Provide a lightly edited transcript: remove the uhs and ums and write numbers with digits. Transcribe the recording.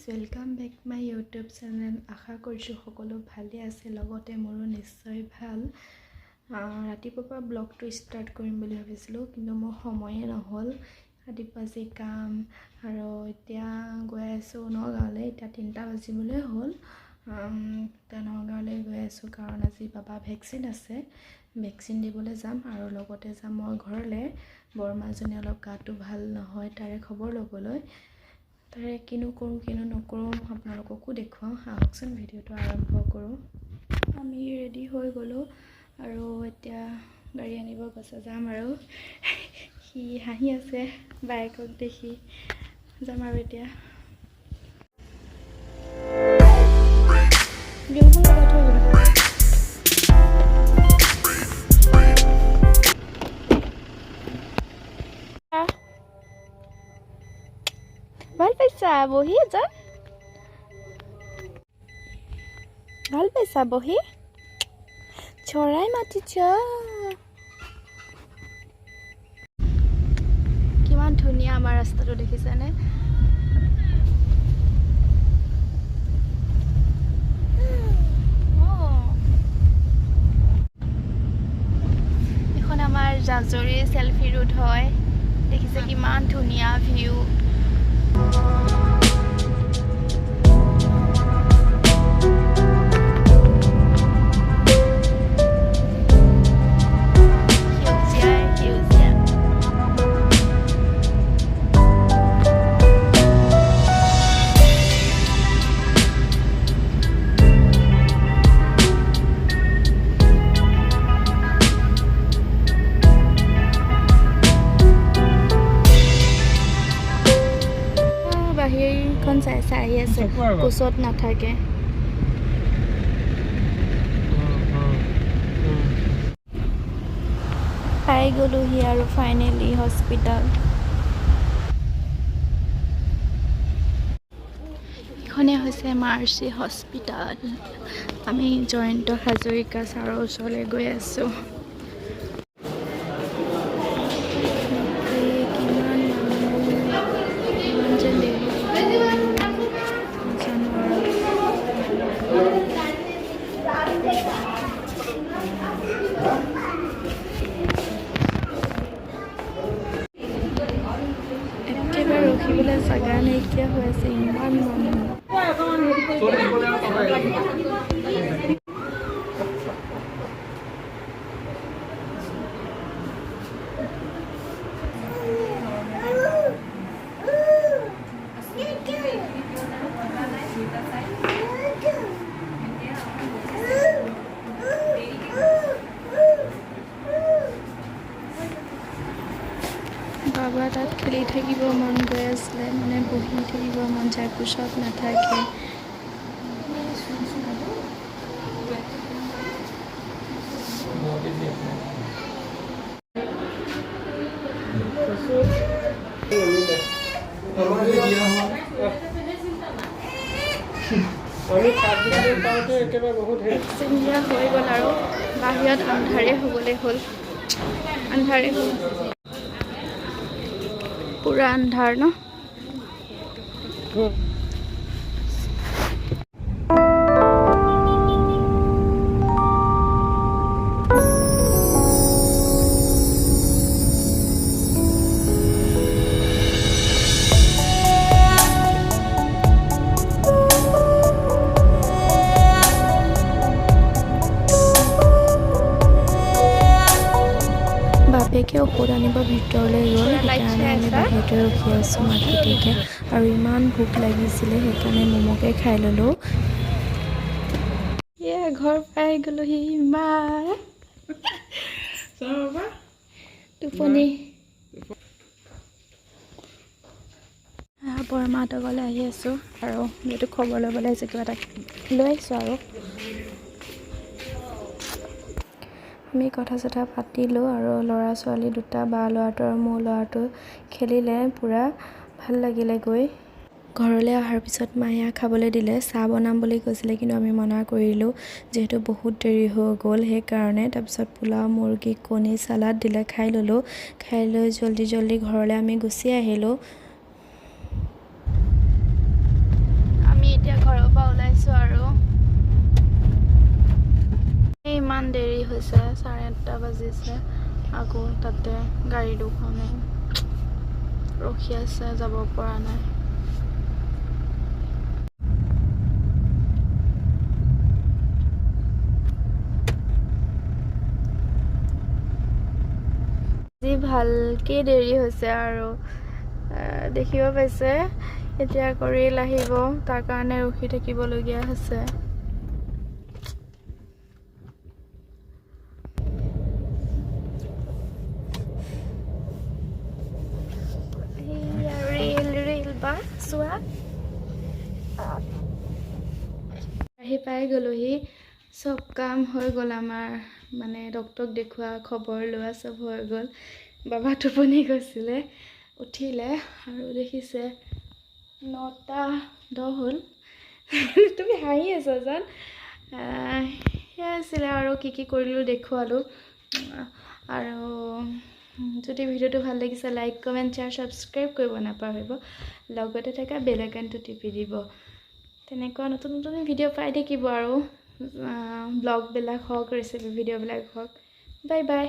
Welcome back my YouTube channel. আশা কৰিছোঁ সকলো ভালে আছে, লগতে মোৰো নিশ্চয় ভাল। ৰাতিপুৱাৰ পৰা ব্লগটো ষ্টাৰ্ট কৰিম বুলি ভাবিছিলোঁ, কিন্তু মোৰ সময়ে নহ'ল। ৰাতিপুৱা যি কাম, আৰু এতিয়া গৈ আছোঁ নগাঁৱলৈ। এতিয়া 3টা বাজিবলৈ হ'ল। এতিয়া নগাঁৱলৈ গৈ আছোঁ কাৰণ আজি বাবা ভেকচিন আছে, ভেকচিন দিবলৈ যাম। আৰু লগতে যাম মই ঘৰলৈ, বৰমাজনী অলপ গাটো ভাল নহয়, তাৰে খবৰ ল'বলৈ। তাৰে কিনো কৰোঁ কিনো নকৰোঁ আপোনালোককো দেখুৱাওঁ, আহকচোন ভিডিঅ'টো আৰম্ভ কৰোঁ। আমি ৰেডি হৈ গ'লোঁ আৰু এতিয়া গাড়ী আনিব গৈছে, যাম আৰু। সি হাঁহি আছে বাইকক দেখি, যাম আৰু এতিয়া। ভাল পাইছা বহি এজন? ভাল পাইছা বহি? চৰাই মাতিছ? কিমান ধুনীয়া আমাৰ ৰাস্তাটো, দেখিছানে? এখন আমাৰ জাজৰি চেলফি ৰোড হয়, দেখিছে কিমান ধুনীয়া ভিউ। বাহিৰখন চাই আহি আছে, কোচত নাথাকে। পাই গ'লোহি আৰু ফাইনেলি হস্পিটাল। এইখনে হৈছে মাৰ্চি হস্পিটাল। আমি জয়ন্ত হাজৰিকা ছাৰৰ ওচৰলৈ গৈ আছোঁ। একেবাৰে ৰখিবলৈ জাগা নাইকিয়া হৈ আছে, ইমান মানুহ। বাবা তাত খেলি থাকিব মন গৈ আছিলে, মানে বহি থাকিব মন যায়, কোচত নাথাকে। ভেকচিন হৈ গ'ল আৰু বাহিৰত আন্ধাৰে হ'বলৈ হ'ল, আন্ধাৰে হ'ল, পুৰা আন্ধাৰ ন? বাপেকে ঔষধ আনিব ভিতৰলৈ গ'ল, সেইকাৰণে আমি বাহিৰতে ৰখি আছোঁ মাটিতে। আৰু ইমান ভোক লাগিছিলে, সেইকাৰণে ম'মকে খাই ল'লোঁ। ঘৰ পাই গ'লোহি, ইমান টোপনি। বৰমাহঁতৰ ঘৰলৈ আহি আছোঁ আৰু যিহেতু খবৰ ল'বলৈ আহিছোঁ, কিবা এটা লৈ আহিছোঁ আৰু। আমি কথা চথা পাতিলোঁ আৰু ল'ৰা ছোৱালী দুটা, বা ল'ৰাটো আৰু মোৰ ল'ৰাটো খেলিলে, পূৰা ভাল লাগিলে গৈ। ঘৰলৈ অহাৰ পিছত মায়ে খাবলৈ দিলে, চাহ বনাম বুলি কৈছিলে, কিন্তু আমি মনা কৰিলোঁ যিহেতু বহুত দেৰি হৈ গ'ল সেইকাৰণে। তাৰপিছত পোলাও, মুৰ্গী, কণী, চালাড দিলে, খাই ল'লোঁ। খাই লৈ জল্দি ঘৰলৈ আমি গুচি আহিলোঁ। এতিয়া ঘৰৰ পৰা ওলাইছোঁ আৰু ইমান দেৰি হৈছে 8:30 বাজিছে আকৌ তাতে গাড়ী দুখনে ৰখি আছে যাব পৰা নাই যি ভালকে দেৰি হৈছে আৰু দেখিব পাইছে এতিয়া কৰিল আহিব তাৰ কাৰণে ৰখি থাকিবলগীয়া হৈছে চোৱা আহি পাই গ'লোহি চব কাম হৈ গ'ল আমাৰ মানে ডক্টৰক দেখুওৱা খবৰ লোৱা চব হৈ গ'ল বাবা টোপনি গৈছিলে উঠিলে আৰু দেখিছে 9:10 হ'ল তুমি হাঁহি আছা জান সেয়া আছিলে আৰু কি কৰিলোঁ দেখুৱালোঁ আৰু যদি ভিডিঅ'টো ভাল লাগিছে লাইক কমেণ্ট শ্বেয়াৰ ছাবস্ক্ৰাইব কৰিব নাপাহৰিব লগতে থকা বেল আইকনটো টিপি দিব তেনেকুৱা নতুন নতুন ভিডিঅ' পাই থাকিব আৰু ব্লগবিলাক হওক ৰেচিপি ভিডিঅ'বিলাক হওক বাই বাই